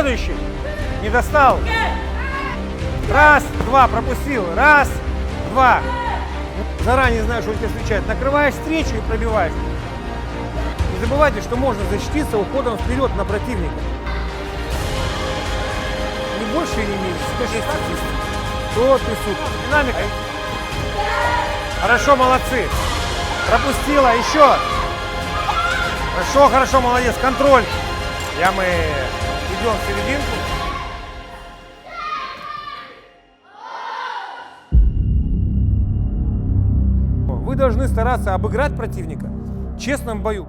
Следующий. Не достал. Раз, два, пропустил. Раз, два. Заранее знаешь, что тебя встречает. Накрываешь встречу и пробиваешь. Не забывайте, что можно защититься уходом вперед на противника. Не больше или меньше. Скажи, вот ты, сука. Динамика. Хорошо, молодцы. Пропустила, еще. Хорошо, хорошо, молодец. Контроль. Мы идем в серединку. Вы должны стараться обыграть противника в честном бою.